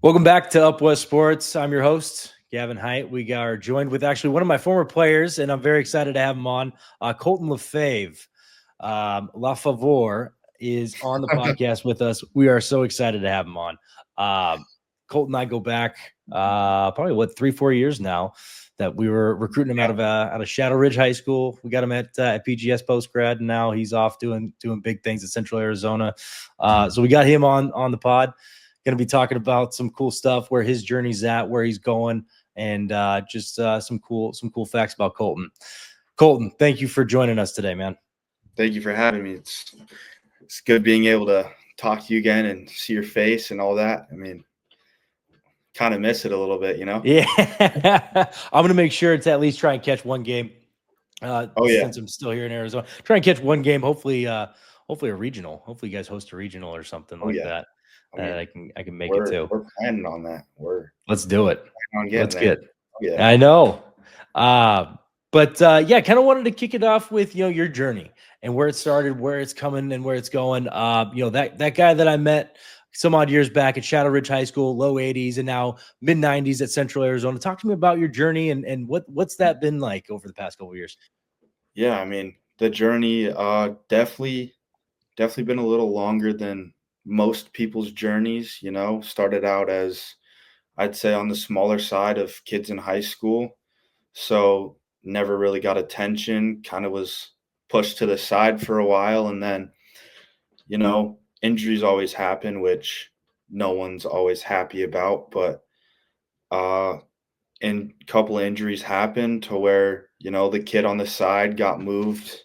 Welcome back to Up West Sports. I'm your host, Gavin Height. We are joined with actually one of my former players, and I'm very excited to have him on. Colton LaFave. LaFavor is on the podcast with us. We are so excited to have him on. Colton and I go back probably 3-4 years now that we were recruiting him out of Shadow Ridge High School. We got him at PGS post grad, and now he's off doing big things at Central Arizona. So we got him on the pod. Going to be talking about some cool stuff, where his journey's at, where he's going, and just some cool facts about Colton. Colton, thank you for joining us today, man. Thank you for having me. It's good being able to talk to you again and see your face and all that. I mean, kind of miss it a little bit, you know? Yeah. I'm going to make sure to at least try and catch one game. Since I'm still here in Arizona, try and catch one game. Hopefully a regional. Hopefully you guys host a regional or something that. I can make it too. We're planning on that. Let's do it. Let's get. Yeah, I know. But kind of wanted to kick it off with your journey and where it started, where it's coming, and where it's going. That guy that I met some odd years back at Shadow Ridge High School, low 80s, and now mid 90s at Central Arizona. Talk to me about your journey and what's that been like over the past couple of years. Yeah, I mean, the journey definitely been a little longer than most people's journeys. Started out as, I'd say, on the smaller side of kids in high school, so never really got attention, kind of was pushed to the side for a while, and then injuries always happen, which no one's always happy about, but and a couple of injuries happened to where the kid on the side got moved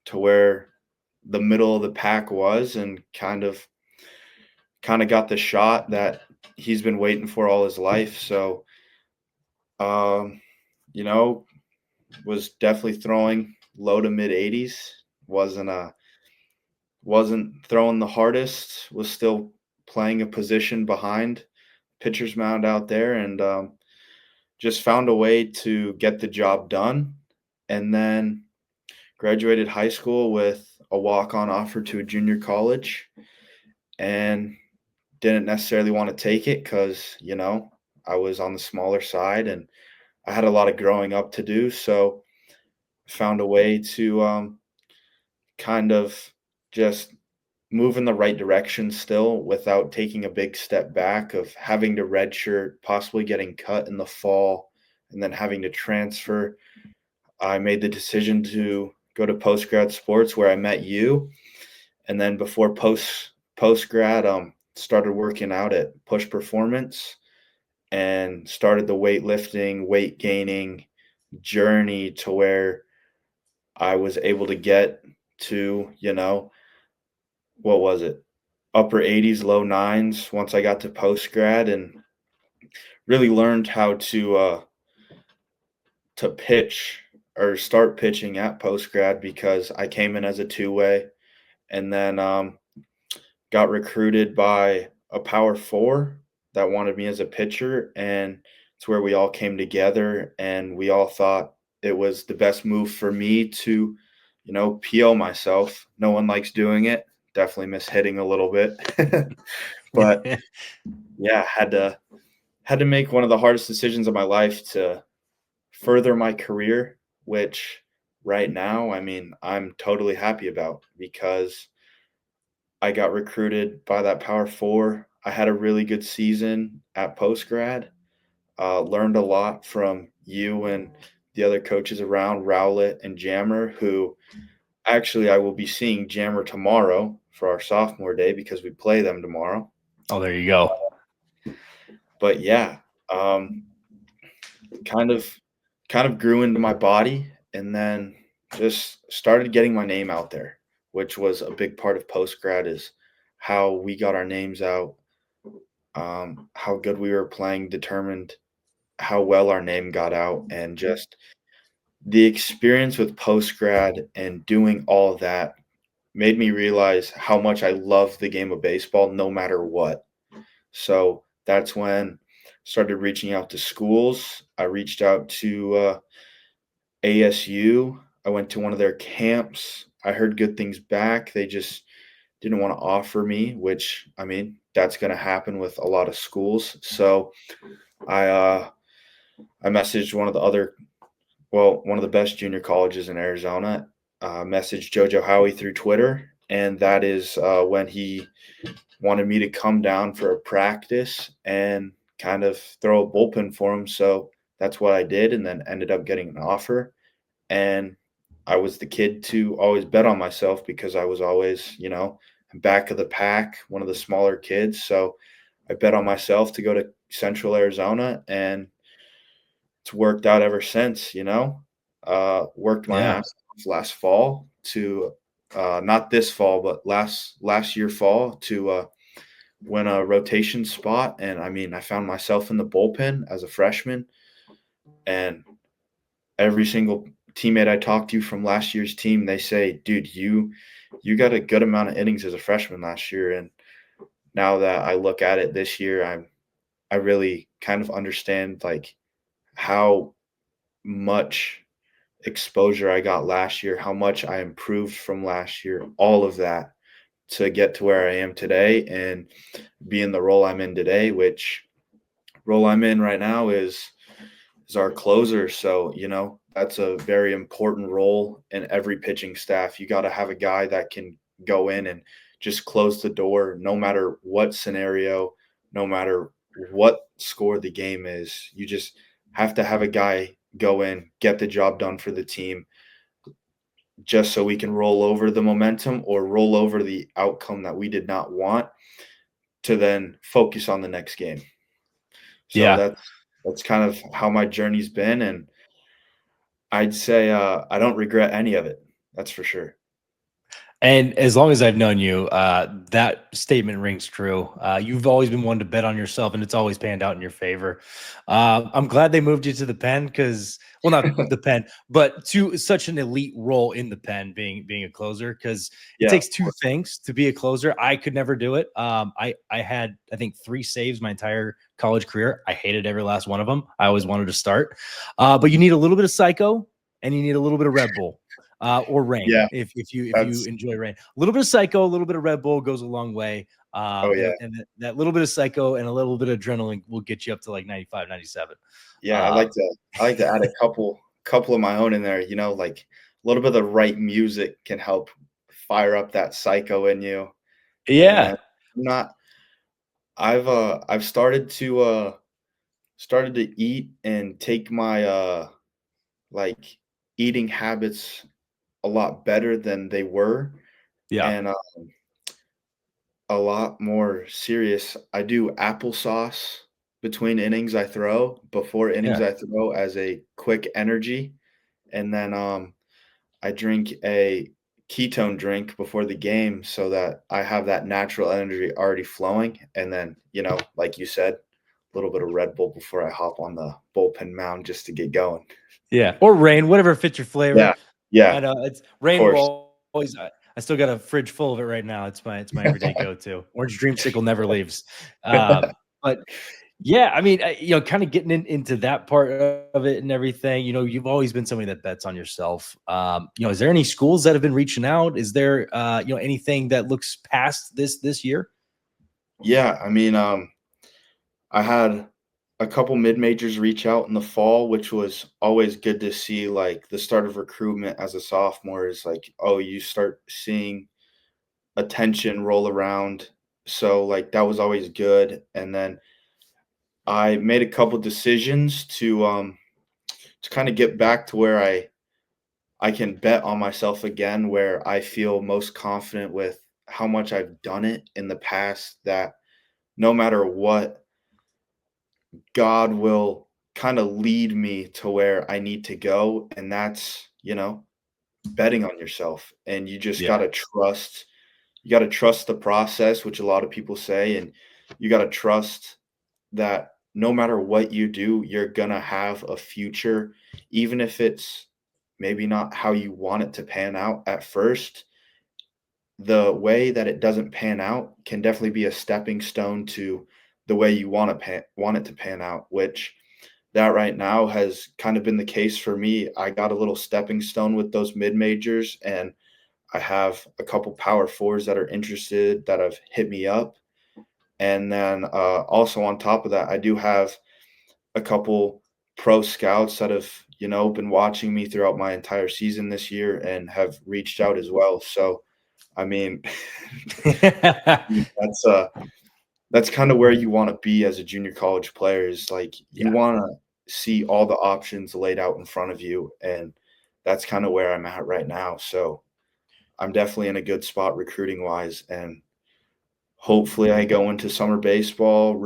to where the middle of the pack was, and kind of got the shot that he's been waiting for all his life. So, was definitely throwing low to mid 80s. Wasn't throwing the hardest. Was still playing a position behind pitcher's mound out there, and just found a way to get the job done. And then graduated high school with a walk-on offer to a junior college, and didn't necessarily want to take it because, I was on the smaller side and I had a lot of growing up to do. So found a way to kind of just move in the right direction still without taking a big step back of having to redshirt, possibly getting cut in the fall, and then having to transfer. I made the decision to go to post-grad sports, where I met you. And then before post-grad, started working out at Push Performance and started the weightlifting, weight gaining journey to where I was able to get to, what was it? Upper 80s, low 9s once I got to post-grad, and really learned how to pitch or start pitching at post-grad, because I came in as a two-way, and then got recruited by a power 4 that wanted me as a pitcher, and it's where we all came together, and we all thought it was the best move for me to, PO myself. No one likes doing it. Definitely miss hitting a little bit. But yeah, had to make one of the hardest decisions of my life to further my career, which right now, I mean, I'm totally happy about, because I got recruited by that power 4. I had a really good season at post-grad. Learned a lot from you and the other coaches around, Rowlett and Jammer, who actually I will be seeing Jammer tomorrow for our sophomore day, because we play them tomorrow. Oh, there you go. But yeah, kind of grew into my body, and then just started getting my name out there, which was a big part of post-grad, is how we got our names out. How good we were playing determined how well our name got out, and just the experience with post-grad and doing all of that made me realize how much I love the game of baseball no matter what. So that's when I started reaching out to schools. I reached out to ASU. I went to one of their camps. I heard good things back. They just didn't want to offer me, which I mean, that's going to happen with a lot of schools. So I I messaged one of the best junior colleges in Arizona, messaged JoJo Howie through Twitter, and that is when he wanted me to come down for a practice and kind of throw a bullpen for him. So that's what I did, and then ended up getting an offer. And I was the kid to always bet on myself because I was always, back of the pack, one of the smaller kids. So I bet on myself to go to Central Arizona, and it's worked out ever since. Worked my Yeah. ass off last fall to not this fall, but last year fall to win a rotation spot. And I mean, I found myself in the bullpen as a freshman, and every single teammate I talked to from last year's team, they say, "Dude, you got a good amount of innings as a freshman last year." And now that I look at it this year, I really kind of understand like how much exposure I got last year, how much I improved from last year, all of that to get to where I am today and be in the role I'm in today, which role I'm in right now is our closer. So, that's a very important role in every pitching staff. You got to have a guy that can go in and just close the door no matter what scenario, no matter what score the game is. You just have to have a guy go in, get the job done for the team, just so we can roll over the momentum or roll over the outcome that we did not want to then focus on the next game. So Yeah. that's kind of how my journey's been, and I'd say, I don't regret any of it. That's for sure. And as long as I've known you, that statement rings true. You've always been one to bet on yourself, and it's always panned out in your favor. I'm glad they moved you to the pen because, well, not the pen, but to such an elite role in the pen, being a closer, because it Yeah, takes two things to be a closer. I could never do it. I had, I think, 3 saves my entire college career. I hated every last one of them. I always wanted to start, but you need a little bit of psycho, and you need a little bit of Red Bull. Or rain, yeah, if you that's enjoy rain. A little bit of psycho, a little bit of Red Bull goes a long way. oh, yeah. And that little bit of psycho and a little bit of adrenaline will get you up to like 95, 97. Yeah, Um, I like to add a couple of my own in there, like, a little bit of the right music can help fire up that psycho in you, and yeah, I'm not I've started to eat and take my, like, eating habits a lot better than they were, yeah, and, a lot more serious. I do applesauce between innings I throw, before innings yeah, I throw as a quick energy, and then, I drink a ketone drink before the game so that I have that natural energy already flowing, and then, like you said, a little bit of Red Bull before I hop on the bullpen mound just to get going. yeah. Or rain, whatever fits your flavor. Yeah, yeah, I know it's of rain course. will always. I still got a fridge full of it right now. It's my everyday go to. Orange Dreamsicle never leaves. But yeah, I mean, kind of getting into that part of it and everything. You've always been somebody that bets on yourself. Is there any schools that have been reaching out? Is there, anything that looks past this year? Yeah, I mean, I had a couple mid majors reach out in the fall, which was always good to see. Like the start of recruitment as a sophomore is like, oh, you start seeing attention roll around. So like that was always good. And then I made a couple decisions to kind of get back to where I can bet on myself again, where I feel most confident with how much I've done it in the past, that no matter what, God will kind of lead me to where I need to go. And that's, betting on yourself. And Yeah, you got to trust the process, which a lot of people say. And you got to trust that no matter what you do, you're going to have a future, even if it's maybe not how you want it to pan out at first. The way that it doesn't pan out can definitely be a stepping stone to the way you want it to pan out, which that right now has kind of been the case for me. I got a little stepping stone with those mid majors, and I have a couple power fours that are interested that have hit me up. And then also on top of that, I do have a couple pro scouts that have, been watching me throughout my entire season this year and have reached out as well. So, I mean, that's that's kind of where you want to be as a junior college player is like you Yeah. want to see all the options laid out in front of you, and that's kind of where I'm at right now. So, I'm definitely in a good spot recruiting wise, and hopefully I go into summer baseball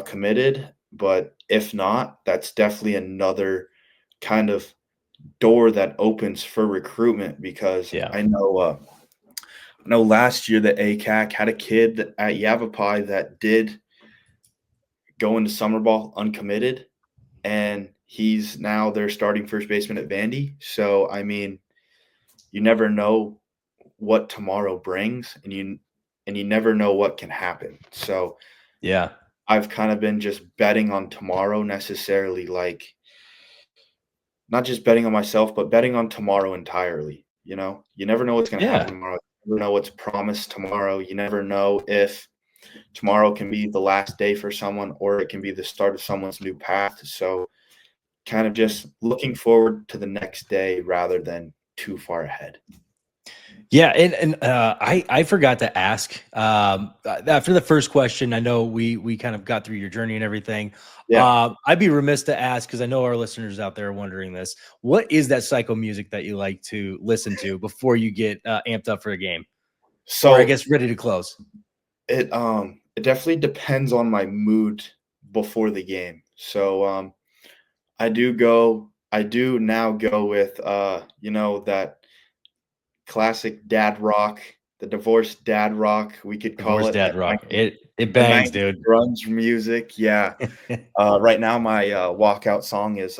committed, but if not, that's definitely another kind of door that opens for recruitment because Yeah. I know last year the ACAC had a kid at Yavapai that did go into summer ball uncommitted, and he's now their starting first baseman at Vandy. So I mean, you never know what tomorrow brings, and you never know what can happen. So Yeah. I've kind of been just betting on tomorrow necessarily, like not just betting on myself, but betting on tomorrow entirely. You never know what's going to happen Yeah. tomorrow. You never know what's promised tomorrow. You never know if tomorrow can be the last day for someone or it can be the start of someone's new path. So, kind of just looking forward to the next day rather than too far ahead. Yeah, and I forgot to ask after the first question. I know we kind of got through your journey and everything. Yeah. I'd be remiss to ask because I know our listeners out there are wondering this. What is that psycho music that you like to listen to before you get amped up for a game, or I So guess ready to close? it definitely depends on my mood before the game. So I do now go with that classic dad rock, the divorced dad rock, we could call Divorce it Dad Rock. It the bangs, 90s dude. grunge music. Yeah. Right now my walkout song is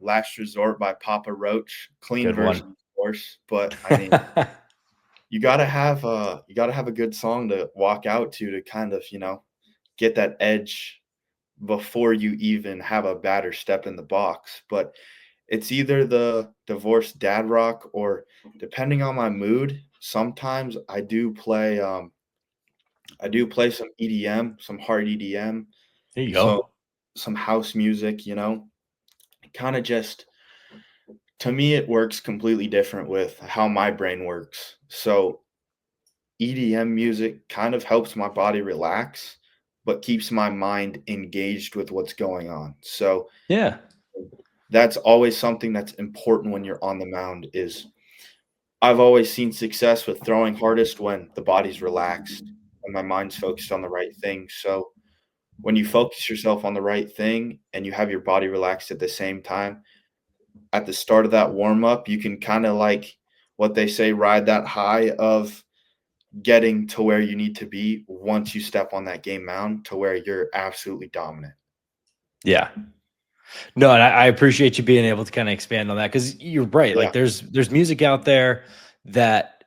Last Resort by Papa Roach. Clean Good version, one. of course, but I mean, you gotta have a good song to walk out to kind of, get that edge before you even have a batter step in the box. But it's either the divorced dad rock or depending on my mood, sometimes I do play some EDM, some hard EDM, There you so go. some house music, kind of just to me it works completely different with how my brain works. So EDM music kind of helps my body relax, but keeps my mind engaged with what's going on. So Yeah. that's always something that's important when you're on the mound is I've always seen success with throwing hardest when the body's relaxed and my mind's focused on the right thing. So when you focus yourself on the right thing and you have your body relaxed at the same time, at the start of that warm up, you can kind of like what they say, ride that high of getting to where you need to be once you step on that game mound to where you're absolutely dominant. Yeah. No, and I appreciate you being able to kind of expand on that because you're right. Yeah, Like there's music out there that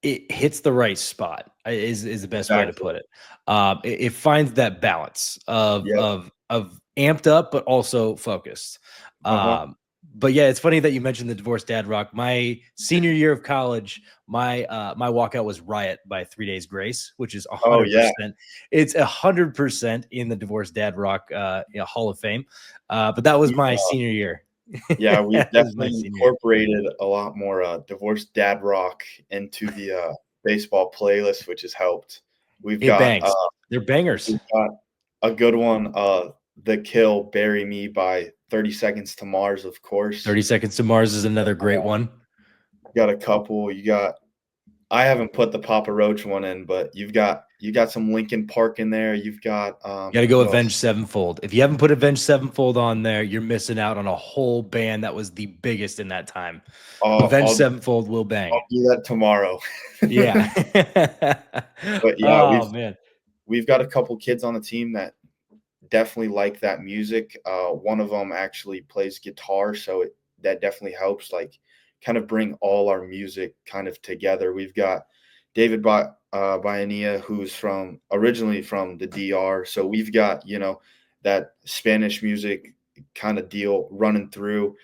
it hits the right spot is the best way to exactly. put it. It finds that balance of Yep. amped up but also focused. Uh-huh. But yeah, it's funny that you mentioned the divorced dad rock. My senior year of college, my walkout was Riot by 3 Days Grace, which is Oh, yeah. 100%. It's 100% in the divorced dad rock Hall of Fame. But that was We've, my senior year. yeah, we've That was my definitely senior year. incorporated a lot more, divorced dad rock into the, baseball playlist, which has helped. We've It got, bangs. They're bangers. we've got a good one, The Kill, Bury Me by 30 Seconds to Mars, of course. 30 Seconds to Mars is another great one. Got a couple. I haven't put the Papa Roach one in, but you got some Linkin Park in there. You've got, You gotta go who else? Avenged Sevenfold. If you haven't put Avenged Sevenfold on there, you're missing out on a whole band that was the biggest in that time. Avenged I'll Sevenfold will bang. I'll do that tomorrow. Yeah. But yeah, Oh man. we've got a couple kids on the team that definitely like that music. One of them actually plays guitar, so that definitely helps, like, kind of bring all our music kind of together. We've got David Baania, who's originally from the DR, so we've got that Spanish music kind of deal running through.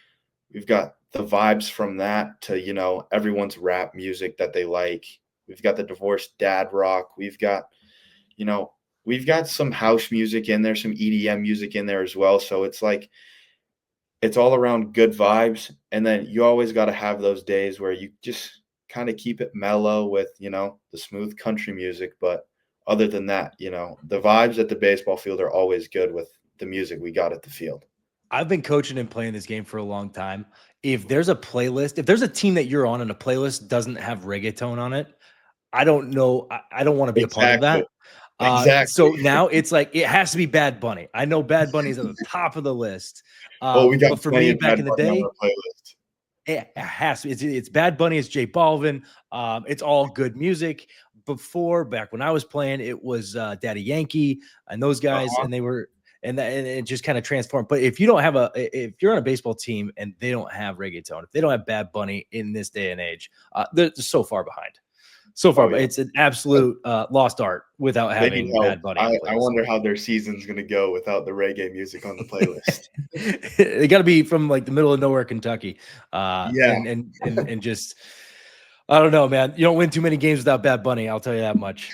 We've got the vibes from that to, everyone's rap music that they like. We've got the divorced dad rock. You know, we've got some house music in there, some EDM music in there as well. So it's like it's all around good vibes. And then you always got to have those days where you just kind of keep it mellow with, the smooth country music. But other than that, the vibes at the baseball field are always good with the music we got at the field. I've been coaching and playing this game for a long time. If there's a team that you're on and a playlist doesn't have reggaeton on it, I don't know. I don't want to be a part of Exactly. that. Exactly. So now it's like it has to be Bad Bunny. I know Bad Bunny is at the top of the list. Well, we got But for plenty me, of back Bad in the Bunny on day, our playlist. it has to. It's Bad Bunny. It's J Balvin. It's all good music. Back when I was playing, it was Daddy Yankee and those guys, Uh-huh. and they were and it just kind of transformed. But if you don't have if you're on a baseball team and they don't have reggaeton, if they don't have Bad Bunny in this day and age, they're so far behind. So far, Oh, yeah. it's an absolute lost art without They need having help. Bad Bunny on the I playlist. wonder how their season's gonna go without the reggae music on the playlist. They got to be from like the middle of nowhere, Kentucky, Yeah. and just I don't know, man. You don't win too many games without Bad Bunny. I'll tell you that much.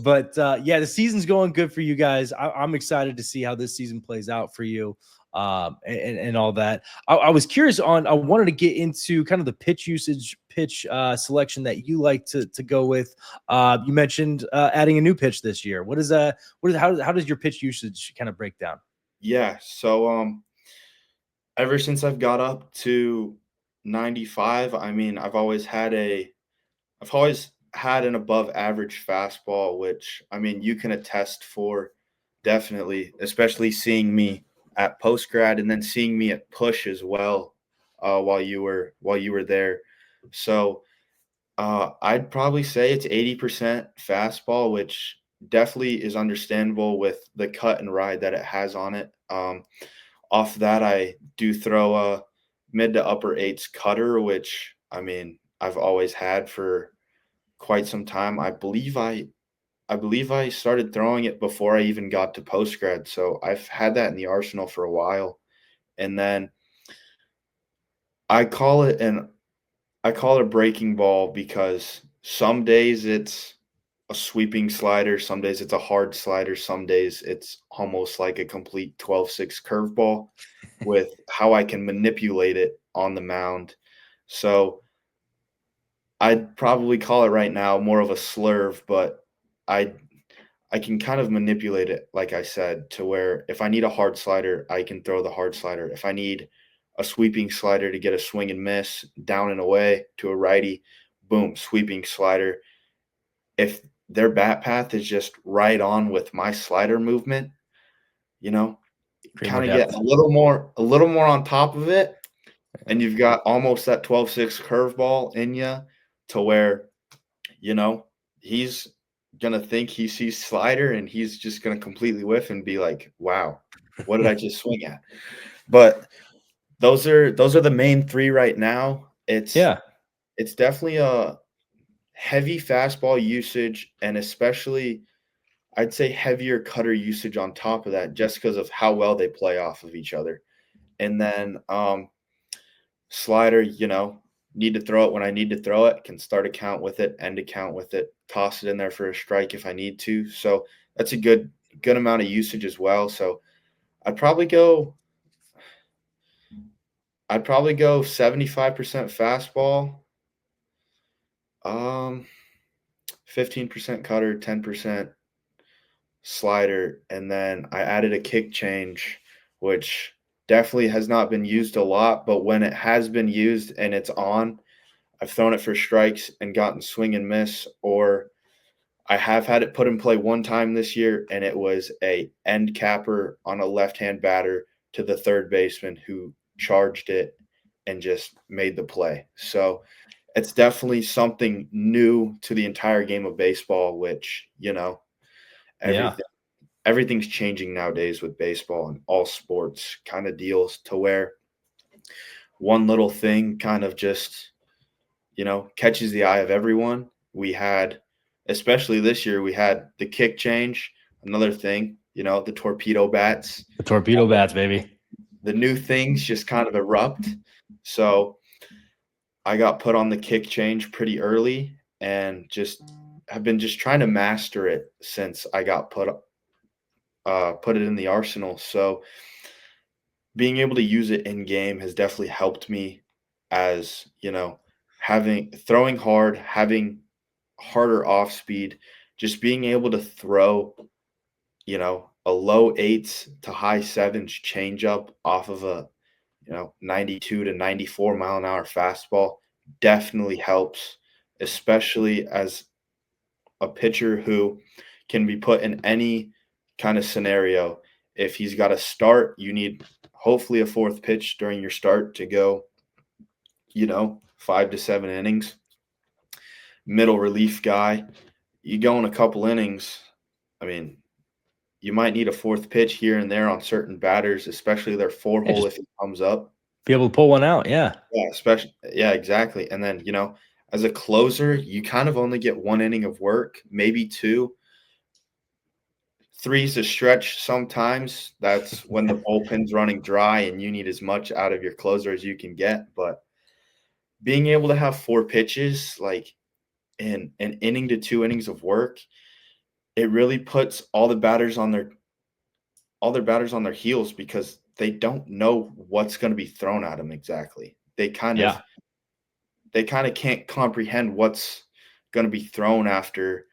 But yeah, the season's going good for you guys. I'm excited to see how this season plays out for you, and all that. I was curious on. I wanted to get into kind of the pitch usage, pitch selection that you like to go with. You mentioned adding a new pitch this year. What is that? How does your pitch usage kind of break down? Yeah, so, ever since I've got up to 95, I mean, I've always had an above average fastball, which, I mean, you can attest for definitely, especially seeing me at post grad and then seeing me at push as well, while you were there. So, I'd probably say it's 80% fastball, which definitely is understandable with the cut and ride that it has on it. Off that, I do throw a mid to upper eights cutter, which I mean I've always had for quite some time. I believe I started throwing it before I even got to post grad, so I've had that in the arsenal for a while. And then I call it an I call it a breaking ball because some days it's a sweeping slider, some days it's a hard slider, some days it's almost like a complete 12-6 curveball with how I can manipulate it on the mound. So I'd probably call it right now more of a slurve, but I I can kind of manipulate it, like I said, to where if I need a hard slider, I can throw the hard slider. If I need a sweeping slider to get a swing and miss down and away to a righty, boom, sweeping slider. If their bat path is just right on with my slider movement, you know, Create more kind of get depth. a little more on top of it, and you've got almost that 12-6 curveball in you to where, you know, he's gonna think he sees slider and he's just gonna completely whiff and be like, "Wow, what did I just swing at?" But those are the main 3 right now. Yeah. It's definitely a heavy fastball usage and especially I'd say heavier cutter usage on top of that just because of how well they play off of each other. And then, slider, need to throw it when I need to throw it, can start a count with it, end a count with it, toss it in there for a strike if I need to. So that's a good amount of usage as well. So I'd probably go I'd probably go 75% fastball, um, 15% cutter, 10% slider, and then I added a kick change, which definitely has not been used a lot, but when it has been used and it's on, I've thrown it for strikes and gotten swing and miss, or I have had it put in play one time this year, and it was a end capper on a left-hand batter to the third baseman who charged it and just made the play. So it's definitely something new to the entire game of baseball, which, Yeah. everything everything's changing nowadays with baseball and all sports kind of deals to where one little thing kind of just, catches the eye of everyone. We had, especially this year, we had the kick change, another thing, the torpedo bats. The torpedo bats, baby. the new things just kind of erupt. So I got put on the kick change pretty early and just have been just trying to master it since I got put it in the arsenal. So being able to use it in game has definitely helped me as, having throwing hard, having harder off speed, just being able to throw, a low eights to high sevens changeup off of a, 92 to 94 mile an hour fastball definitely helps, especially as a pitcher who can be put in any kind of scenario. If he's got to start, you need hopefully a fourth pitch during your start to go, 5 to 7 innings. Middle relief guy, you go in a couple innings. I mean, you might need a fourth pitch here and there on certain batters, especially their four Yeah, hole just if it comes up. be able to pull one out. Yeah. Yeah, exactly. And then, as a closer, you kind of only get one inning of work, maybe two. Three's a stretch sometimes. That's when the bullpen's running dry and you need as much out of your closer as you can get. But being able to have four pitches, like in an inning to 2 innings of work, it really puts all their batters on their heels because they don't know what's going to be thrown at them exactly. Yeah. They kind of can't comprehend what's going to be thrown after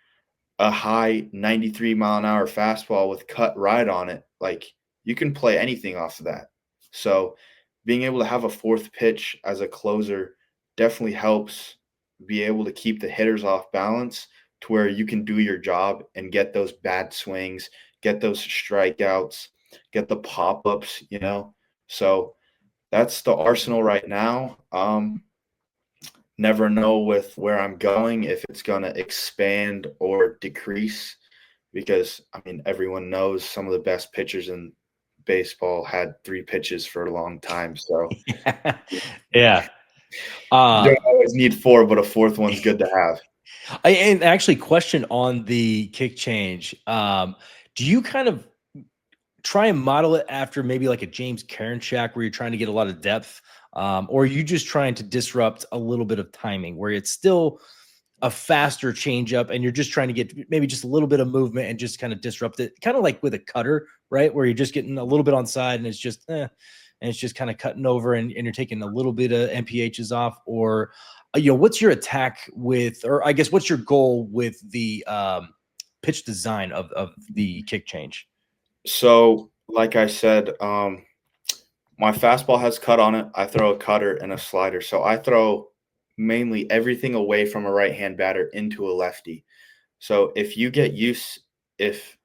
a high 93-mile-an-hour fastball with cut right on it. Like, you can play anything off of that. So being able to have a fourth pitch as a closer definitely helps be able to keep the hitters off balance to where you can do your job and get those bad swings, get those strikeouts, get the pop-ups. So that's the arsenal right now. Never know with where I'm going if it's going to expand or decrease because, everyone knows some of the best pitchers in baseball had 3 pitches for a long time. So Yeah. you don't always need 4, but a fourth one's good to have. And actually, question on the kick change. Do you kind of try and model it after maybe like a James Karinchak where you're trying to get a lot of depth? Or are you just trying to disrupt a little bit of timing where it's still a faster changeup and you're just trying to get maybe just a little bit of movement and just kind of disrupt it, kind of like with a cutter, right? Where you're just getting a little bit on side and it's just, and it's just kind of cutting over and you're taking a little bit of MPHs off, or, what's your attack with, or I guess, what's your goal with the pitch design of the kick change? So, like I said, my fastball has cut on it. I throw a cutter and a slider. So I throw mainly everything away from a right-hand batter into a lefty. So if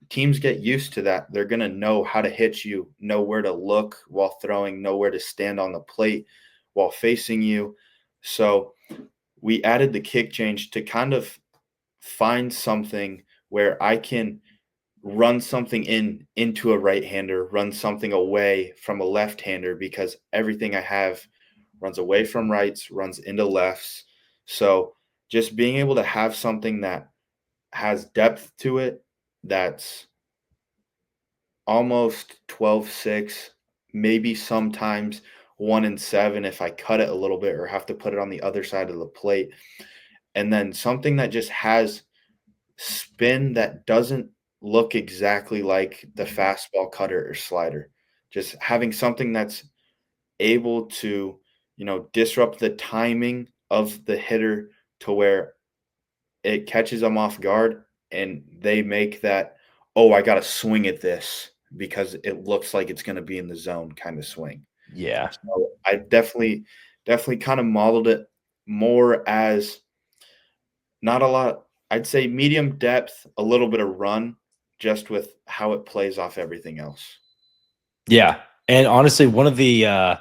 teams get used to that, they're going to know how to hit you, know where to look while throwing, know where to stand on the plate while facing you. So we added the kick change to kind of find something where I can run something into a right-hander, run something away from a left-hander because everything I have runs away from rights, runs into lefts. So just being able to have something that has depth to it that's almost 12-6, maybe sometimes 1-7 if I cut it a little bit or have to put it on the other side of the plate. And then something that just has spin that doesn't look exactly like the fastball, cutter, or slider. Just having something that's able to, disrupt the timing of the hitter to where it catches them off guard and they make that, oh, I got to swing at this because it looks like it's going to be in the zone kind of swing. Yeah. So I definitely kind of modeled it more as not a lot. I'd say medium depth, a little bit of run, just with how it plays off everything else. Yeah. And honestly, one of the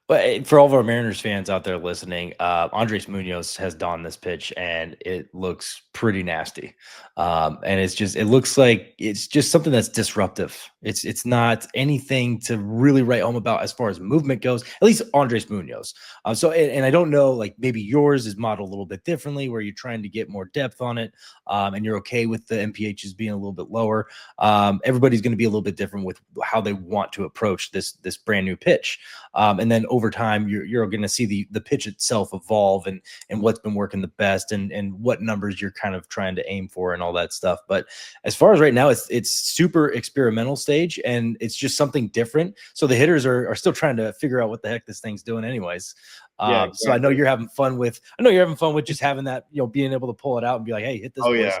But for all of our Mariners fans out there listening, Andres Munoz has donned this pitch, and it looks pretty nasty. And it looks like it's just something that's disruptive. It's not anything to really write home about as far as movement goes. At least Andres Munoz. And I don't know, like maybe yours is modeled a little bit differently, where you're trying to get more depth on it, and you're okay with the MPHs being a little bit lower. Everybody's going to be a little bit different with how they want to approach this brand new pitch. And then over time, you're going to see the pitch itself evolve and what's been working the best and what numbers you're kind of trying to aim for and all that stuff. But as far as right now, it's super experimental stage, and it's just something different. So the hitters are still trying to figure out what the heck this thing's doing, anyways. Yeah, So I know exactly. you're having fun with. I know you're having fun with just having that, being able to pull it out and be like, "Hey, hit this, Oh, boys."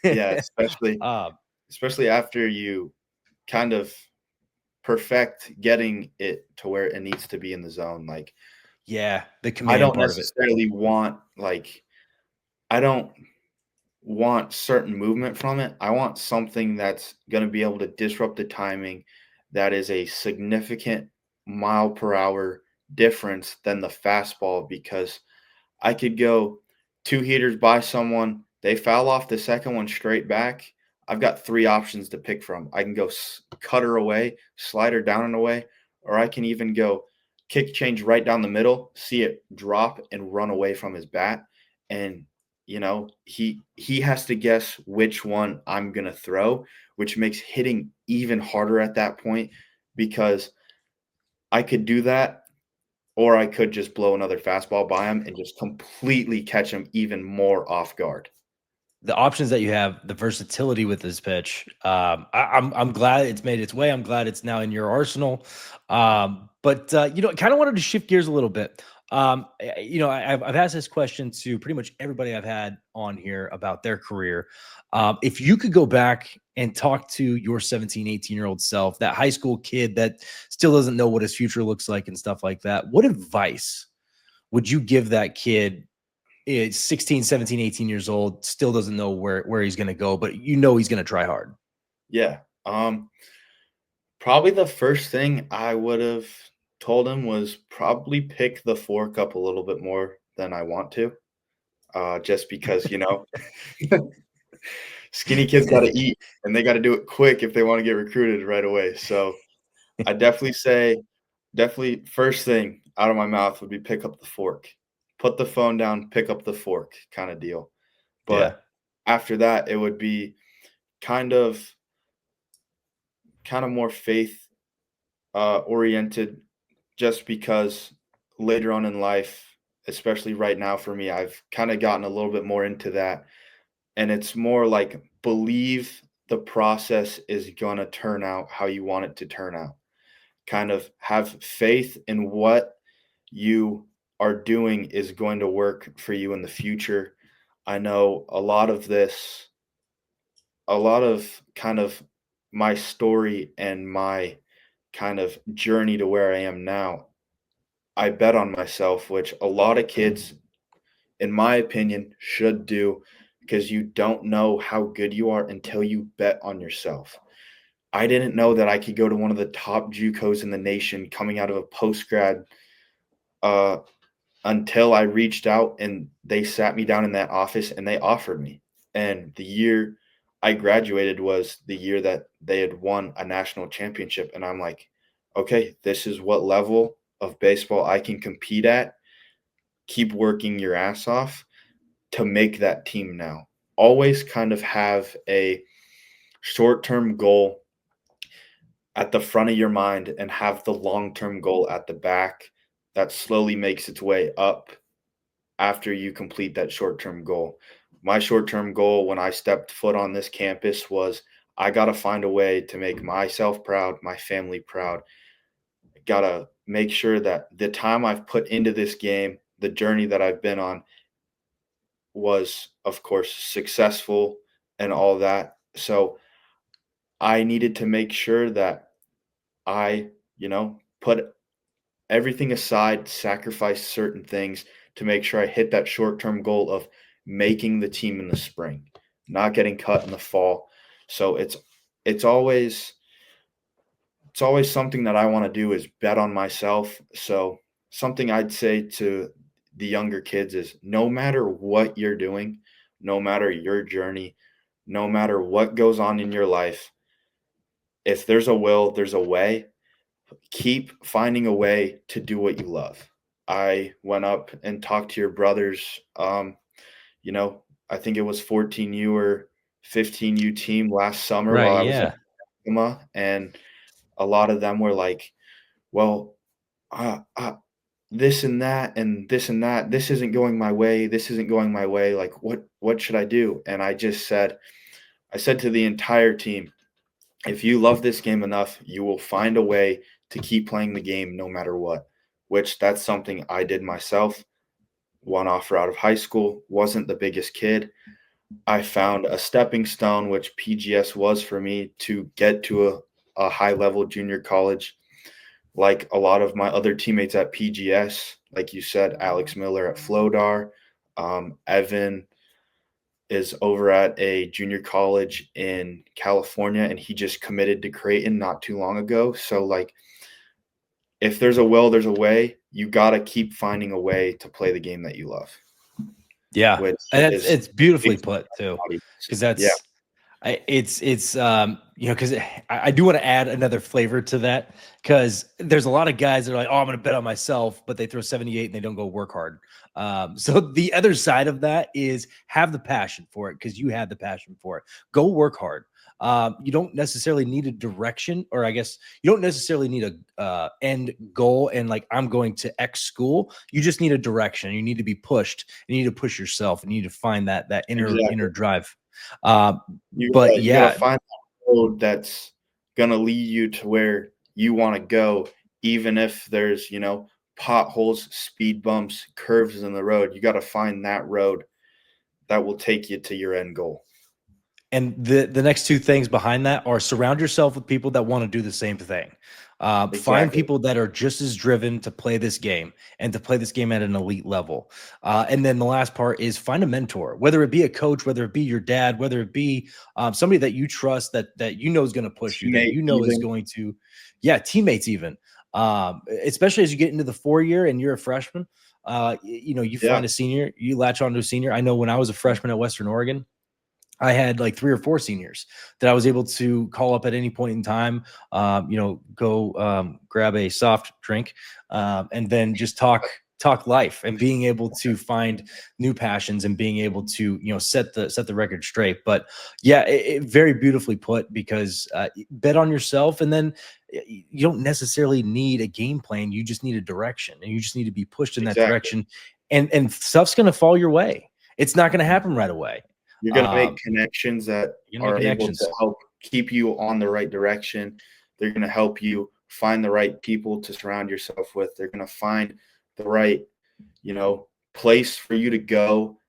yeah. Yeah, especially um, especially after you kind of perfect getting it to where it needs to be in the zone. Like, yeah, the I command don't part of it. necessarily want, like I don't want certain movement from it. I want something that's gonna be able to disrupt the timing that is a significant mile per hour difference than the fastball, because I could go 2 heaters by someone, they foul off the second one straight back. I've got 3 options to pick from. I can go cutter away, slider down and away, or I can even go kick change right down the middle, see it drop and run away from his bat. And he has to guess which one I'm gonna throw, which makes hitting even harder at that point, because I could do that, or I could just blow another fastball by him and just completely catch him even more off guard. The options that you have, the versatility with this pitch. I'm glad it's made its way. I'm glad it's now in your arsenal. But I kind of wanted to shift gears a little bit. I've asked this question to pretty much everybody I've had on here about their career. If you could go back and talk to your 17, 18-year-old self, that high school kid that still doesn't know what his future looks like and stuff like that, what advice would you give that kid? It's 16, 17, 18 years old, still doesn't know where he's going to go, but he's going to try hard. Yeah. Probably the first thing I would have told him was probably pick the fork up a little bit more than I want to. Just because, skinny kids got to eat and they got to do it quick if they want to get recruited right away. So I definitely say, definitely first thing out of my mouth would be pick up the fork. Put the phone down, pick up the fork kind of deal. Yeah. But after that, it would be kind of more faith oriented, just because later on in life, especially right now for me, I've kind of gotten a little bit more into that. And it's more like believe the process is going to turn out how you want it to turn out. Kind of have faith in what you are doing is going to work for you in the future. I know a lot of kind of my story and my kind of journey to where I am now, I bet on myself, which a lot of kids, in my opinion, should do, because you don't know how good you are until you bet on yourself. I didn't know that I could go to one of the top JUCOs in the nation coming out of a post grad, uh, until I reached out and they sat me down in that office and they offered me. And the year I graduated was the year that they had won a national championship. And I'm like, okay, this is what level of baseball I can compete at. Keep working your ass off to make that team now. Always kind of have a short term goal at the front of your mind and have the long term goal at the back that slowly makes its way up after you complete that short term goal. My short term goal when I stepped foot on this campus was I got to find a way to make myself proud, my family proud. Got to make sure that the time I've put into this game, the journey that I've been on, was, of course, successful and all that. So I needed to make sure that I, put everything aside, sacrifice certain things to make sure I hit that short-term goal of making the team in the spring, not getting cut in the fall. So it's always something that I want to do, is bet on myself. So something I'd say to the younger kids is no matter what you're doing, no matter your journey, no matter what goes on in your life, if there's a will, there's a way. Keep finding a way to do what you love. I went up and talked to your brothers. You know, I think it was 14U or 15U team last summer while Right. I was in Yeah. Yakima, and a lot of them were like, "Well, this and that and this and that. This isn't going my way. This isn't going my way. Like, what should I do?" And I said to the entire team, if you love this game enough, you will find a way to keep playing the game no matter what. Which that's something I did myself. One offer out of high school, wasn't the biggest kid. I found a stepping stone, which PGS was for me to get to a high level junior college. Like a lot of my other teammates at PGS, like you said, Alex Miller at Flodar, Evan is over at a junior college in California, and he just committed to Creighton not too long ago. So, like, if there's a will, there's a way. You got to keep finding a way to play the game that you love, Yeah. which And is it's beautifully put too, because yeah, because I do want to add another flavor to that, because there's a lot of guys that are like, oh, I'm going to bet on myself, but they throw 78 and they don't go work hard. So the other side of that is have the passion for it, because you had the passion for it. Go work hard. You don't necessarily need a direction, or I guess you don't necessarily need a end goal and like I'm going to X school. You just need a direction. You need to be pushed. You need to push yourself, and you need to find that inner exactly. drive. Uh, You but you gotta yeah, find that road that's gonna lead you to where you want to go, even if there's potholes, speed bumps, curves in the road. You got to find that road that will take you to your end goal. and the next two things behind that are surround yourself with people that want to do the same thing. Find Exactly. people that are just as driven to play this game and to play this game at an elite level. And then the last part is find a mentor, whether it be a coach, whether it be your dad, whether it be somebody that you trust, that you know is going to push you, that Teammate you know is even. going to, yeah, teammates even. Especially as you get into the 4 year and you're a freshman. You Yeah. find a senior, you latch on to a senior. I know when I was a freshman at Western Oregon, I had like 3 or 4 seniors that I was able to call up at any point in time, go grab a soft drink, and then just talk life, and being able to find new passions and being able to set the record straight. But yeah, it very beautifully put, because bet on yourself, and then you don't necessarily need a game plan. You just need a direction, and you just need to be pushed in that Exactly. direction, and stuff's going to fall your way. It's not going to happen right away. You're gonna make Um, connections that you're gonna make are able to connections. help keep you on the right direction. They're gonna help you find the right people to surround yourself with. They're gonna find the right, place for you to go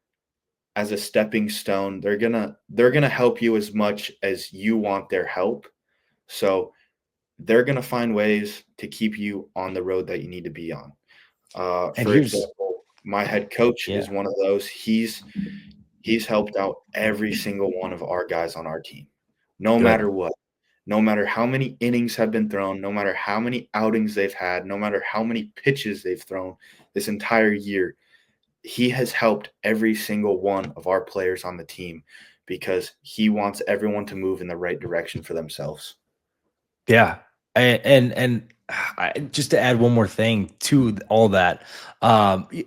as a stepping stone. They're gonna help you as much as you want their help. So they're gonna find ways to keep you on the road that you need to be on. And For here's example, my head coach yeah, is one of those. He's helped out every single one of our guys on our team, no good. matter what. No matter how many innings have been thrown, no matter how many outings they've had, no matter how many pitches they've thrown this entire year, he has helped every single one of our players on the team because he wants everyone to move in the right direction for themselves. Yeah. And just to add one more thing to all that,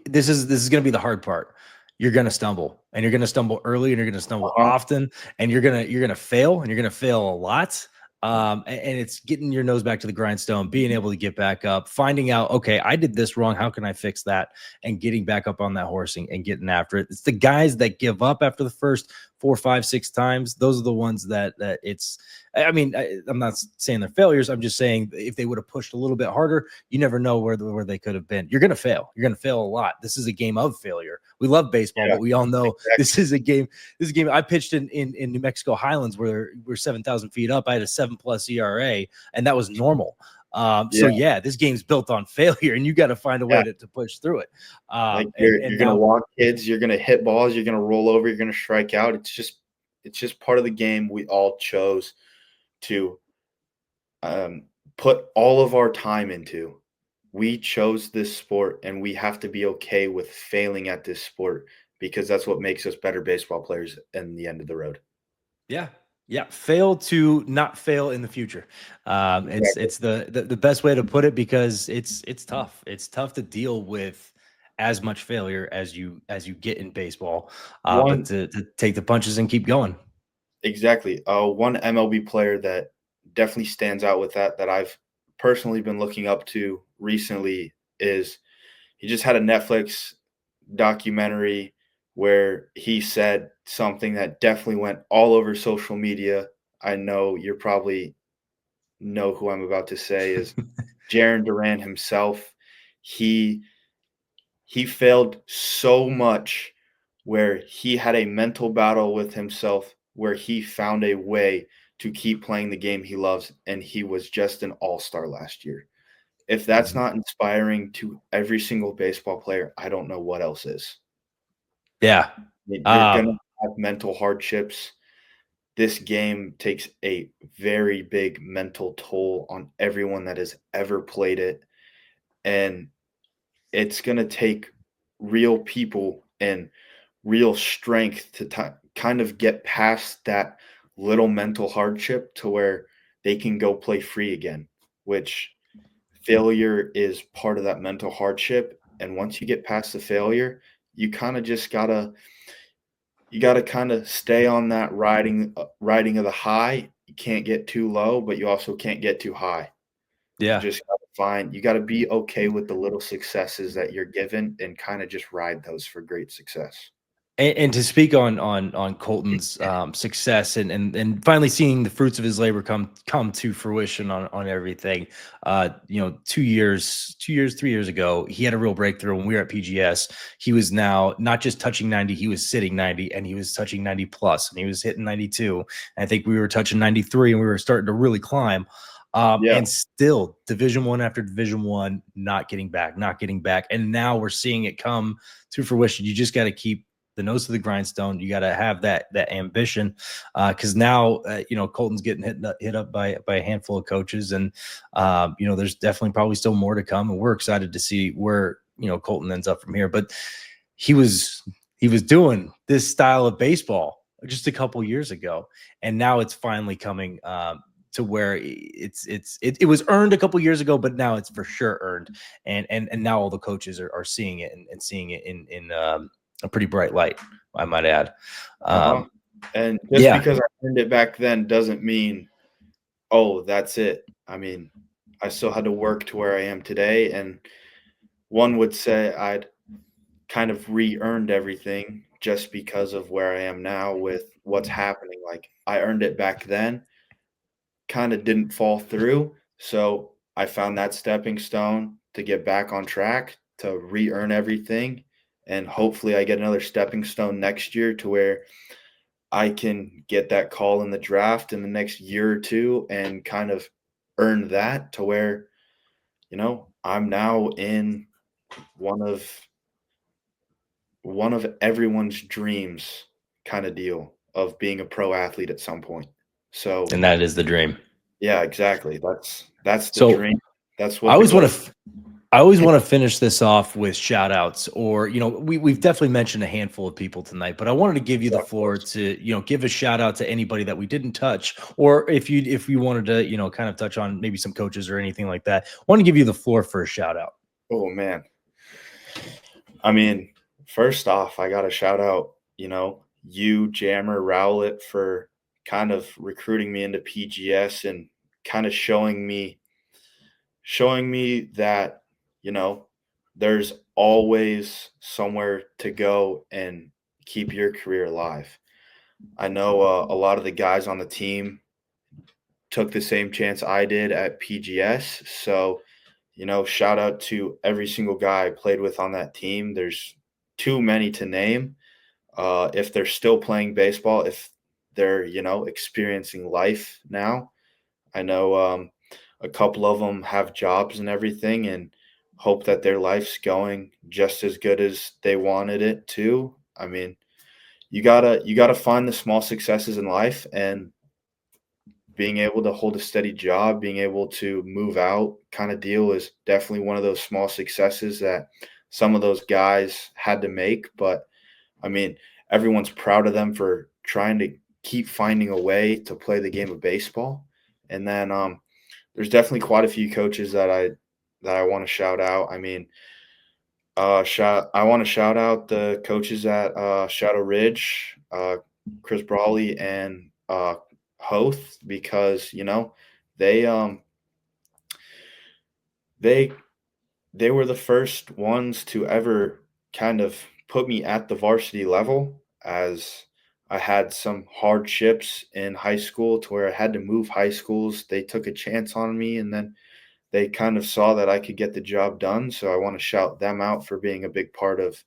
this is going to be the hard part. You're going to stumble, and you're going to stumble early, and you're going to stumble Uh-huh. often, and you're going to fail, and you're going to fail a lot. And it's getting your nose back to the grindstone, being able to get back up, finding out, okay, I did this wrong. How can I fix that? And getting back up on that horse, and getting after it. It's the guys that give up after the first 4, 5, 6 times. Those are the ones that it's, I mean, I'm not saying they're failures. I'm just saying if they would have pushed a little bit harder, you never know where they could have been. You're going to fail. You're going to fail a lot. This is a game of failure. We love baseball, Yeah, but we all know this exactly. is a game. This is a game. I pitched in New Mexico Highlands, where we're 7,000 feet up. I had a 7+ ERA, and that was normal. So Yeah, yeah, this game's built on failure, and you got to find a way yeah. to push through it. Like And you're gonna now, walk kids, you're gonna hit balls, you're gonna roll over, you're gonna strike out. It's just part of the game we all chose to um, put all of our time into. we chose this sport and we have to be okay with failing at this sport because that's what makes us better baseball players in the end of the road. Yeah. Yeah. Fail to not fail in the future. Exactly. It's the best way to put it because it's tough. It's tough to deal with as much failure as you get in baseball. But One to take the punches and keep going. exactly. One MLB player that definitely stands out with that I've personally been looking up to recently is he just had a Netflix documentary where he said something that definitely went all over social media. I know you're probably know who I'm about to say is Jaron Duran himself. He he failed so much where he had a mental battle with himself where he found a way to keep playing the game he loves and he was just an all-star last year. If that's Mhm. not inspiring to every single baseball player, I don't know what else is. Yeah. You're gonna Um, have mental hardships. This game takes a very big mental toll on everyone that has ever played it, and it's gonna take real people and real strength to kind of get past that little mental hardship to where they can go play free again, which failure is part of that mental hardship, and once you get past the failure, you kinda just gotta kinda stay on that riding of the high. You can't get too low, but you also can't get too high. You yeah. just gotta you gotta be okay with the little successes that you're given and kinda just ride those for great success. And to speak on Colton's success and finally seeing the fruits of his labor come to fruition on everything. 2 years, 3 years ago, he had a real breakthrough when we were at PGS. He was now not just touching 90, he was sitting 90, and he was touching 90 plus, and he was hitting 92. And I think we were touching 93, and we were starting to really climb. Yeah, And still, Division One after Division One, not getting back, not getting back, and now we're seeing it come to fruition. You just got to keep the nose to the grindstone. You got to have that ambition, because now Colton's getting hit up by a handful of coaches, and there's definitely probably still more to come, and we're excited to see where Colton ends up from here. But he was he was doing this style of baseball just a couple years ago, and now it's finally coming. To where it was earned a couple years ago, but now it's for sure earned, and now all the coaches are seeing it and seeing it in a pretty bright light, I might add. uh-huh, Um, and just yeah, because I earned it back then doesn't mean, "Oh, that's it." I mean, I still had to work to where I am today, and one would say I'd kind of re-earned everything just because of where I am now with what's happening, like, I earned it back then, kinda didn't fall through, so I found that stepping stone to get back on track, to re-earn everything, and hopefully I get another stepping stone next year to where I can get that call in the draft in the next year or 2 and kind of earn that to where, I'm now in one of everyone's dreams kinda deal of being a pro athlete at some point. So, and that is the dream. yeah, exactly. That's the So dream. That's I what the always want goal. to I always want to finish this off with shout outs, or we've definitely mentioned a handful of people tonight, but I wanted to give you the Yeah, of floor course. to give a shout out to anybody that we didn't touch, or if you wanted to kind of touch on maybe some coaches or anything like that. I want to give you the floor for a shout out. Oh, man. I mean, first off, I gotta shout out, you, Jammer, Rowlett for kind of recruiting me into PGS and kinda showing me that, you know, there's always somewhere to go and keep your career alive. I know a lot of the guys on the team took the same chance I did at PGS. So, shout out to every single guy I played with on that team. There's too many to name. If they're still playing baseball, if they're, experiencing life now, I know a couple of them have jobs and everything and hope that their life's going just as good as they wanted it to. I mean, you gotta find the small successes in life and being able to hold a steady job, being able to move out kind of deal is definitely one of those small successes that some of those guys had to make. But I mean, everyone's proud of them for trying to keep finding a way to play the game of baseball. And then there's definitely quite a few coaches that I want to shout out. I mean, I want to shout out the coaches at Shadow Ridge, Chris Brawley and Hoth, because they um they they were the first ones to ever kind of put me at the varsity level, as I had some hardships in high school to where I had to move high schools. They took a chance on me, and then they kind of saw that I could get the job done. So I want to shout them out for being a big part of,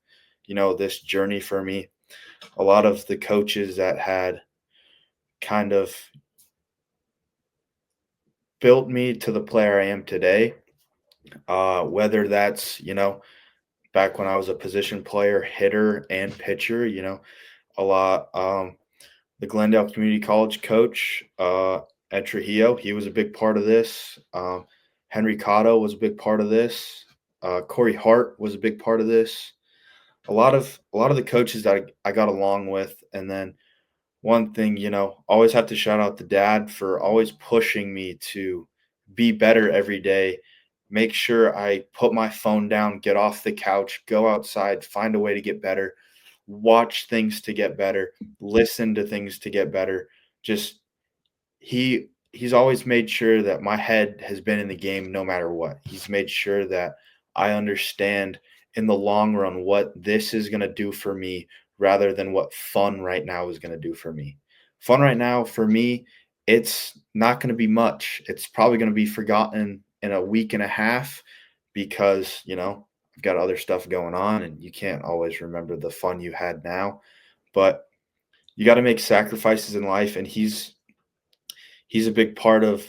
this journey for me. A lot of the coaches that had kind of built me to the player I am today, whether that's, back when I was a position player, hitter, and pitcher, a lot. The Glendale Community College coach, Ed Trujillo, he was a big part of this. Henry Cotto was a big part of this. Corey Hart was a big part of this. A lot of the coaches that I got along with. And then one thing, always have to shout out the dad for always pushing me to be better every day. Make sure I put my phone down, get off the couch, go outside, find a way to get better, watch things to get better, listen to things to get better. Just he's always made sure that my head has been in the game no matter what. He's made sure that I understand in the long run what this is going to do for me rather than what fun right now is going to do for me. Fun right now for me, it's not going to be much. It's probably going to be forgotten in a week and a half because, I've got other stuff going on and you can't always remember the fun you had now. But you got to make sacrifices in life, and he's a big part of,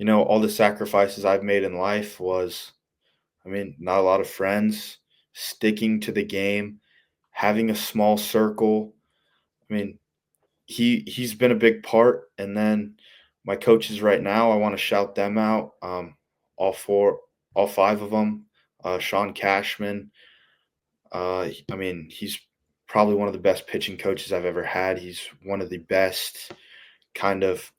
all the sacrifices I've made in life was, I mean, not a lot of friends, sticking to the game, having a small circle. I mean, he's been a big part. And then my coaches right now, I want to shout them out. All four, all five of them. Sean Cashman. I mean, he's probably one of the best pitching coaches I've ever had. He's one of the best kind of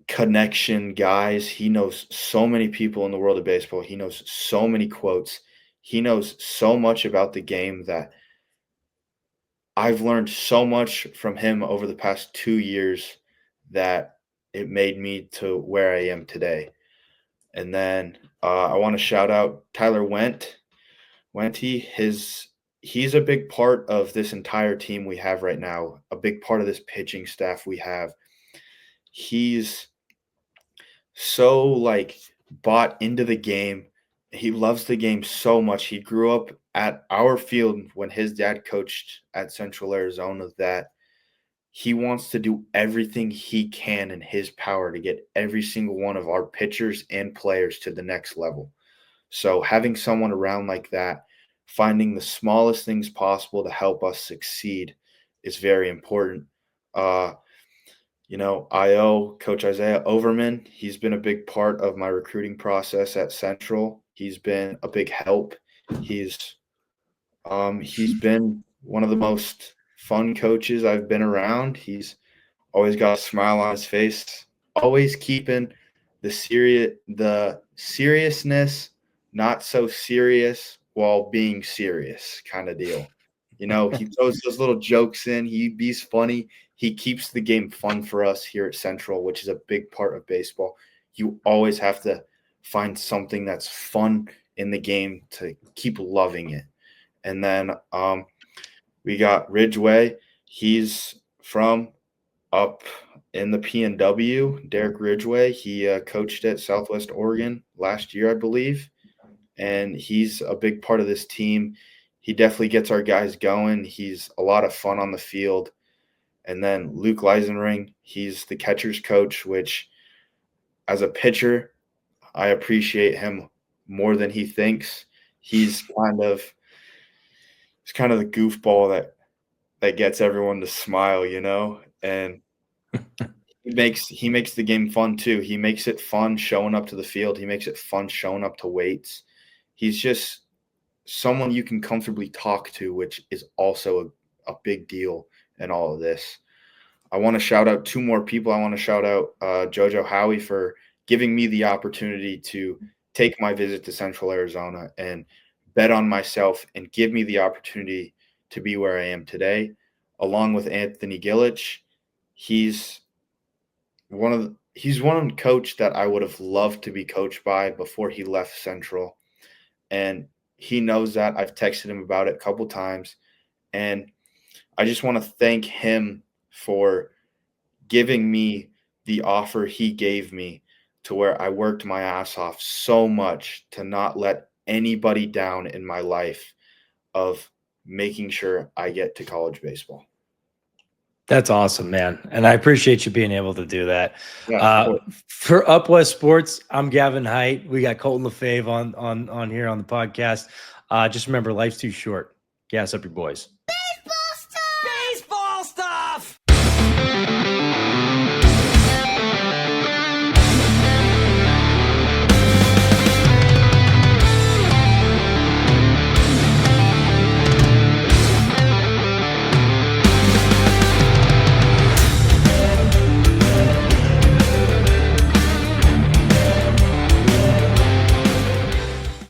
connection guys. He knows so many people in the world of baseball. He knows so many quotes. He knows so much about the game that I've learned so much from him over the past 2 years that it made me to where I am today. And then I want to shout out Tyler Wenty. He's a big part of this entire team we have right now, a big part of this pitching staff we have. He's so bought into the game. He loves the game so much. He grew up at our field when his dad coached at Central Arizona, that he wants to do everything he can in his power to get every single one of our pitchers and players to the next level. So having someone around like that, finding the smallest things possible to help us succeed is very important. IO, Coach Isaiah Overman, he's been a big part of my recruiting process at Central. He's been a big help. He's been one of the most fun coaches I've been around. He's always got a smile on his face, always keeping the seriousness not so serious while being serious kind of deal. He throws those little jokes in. He's funny. He keeps the game fun for us here at Central, which is a big part of baseball. You always have to find something that's fun in the game to keep loving it. And then we got Ridgeway. He's from up in the PNW, Derek Ridgeway. He coached at Southwest Oregon last year, I believe, and he's a big part of this team. He definitely gets our guys going. He's a lot of fun on the field. And then Luke Leisenring, he's the catcher's coach, which as a pitcher, I appreciate him more than he thinks. He's kind of the goofball that gets everyone to smile, and he makes the game fun too. He makes it fun showing up to the field. He makes it fun showing up to weights. He's just someone you can comfortably talk to, which is also a big deal in all of this. I want to shout out two more people. I want to shout out Jojo Howie for giving me the opportunity to take my visit to Central Arizona and bet on myself and give me the opportunity to be where I am today, along with Anthony Gillich. He's one coach that I would have loved to be coached by before he left Central. And he knows that. I've texted him about it a couple times. And I just want to thank him for giving me the offer he gave me, to where I worked my ass off so much to not let anybody down in my life, of making sure I get to college baseball. That's awesome, man. And I appreciate you being able to do that. Yeah, For Up West Sports, I'm Gavin Height. We got Colton LaFave on here on the podcast. Just remember, life's too short. Gas up your boys.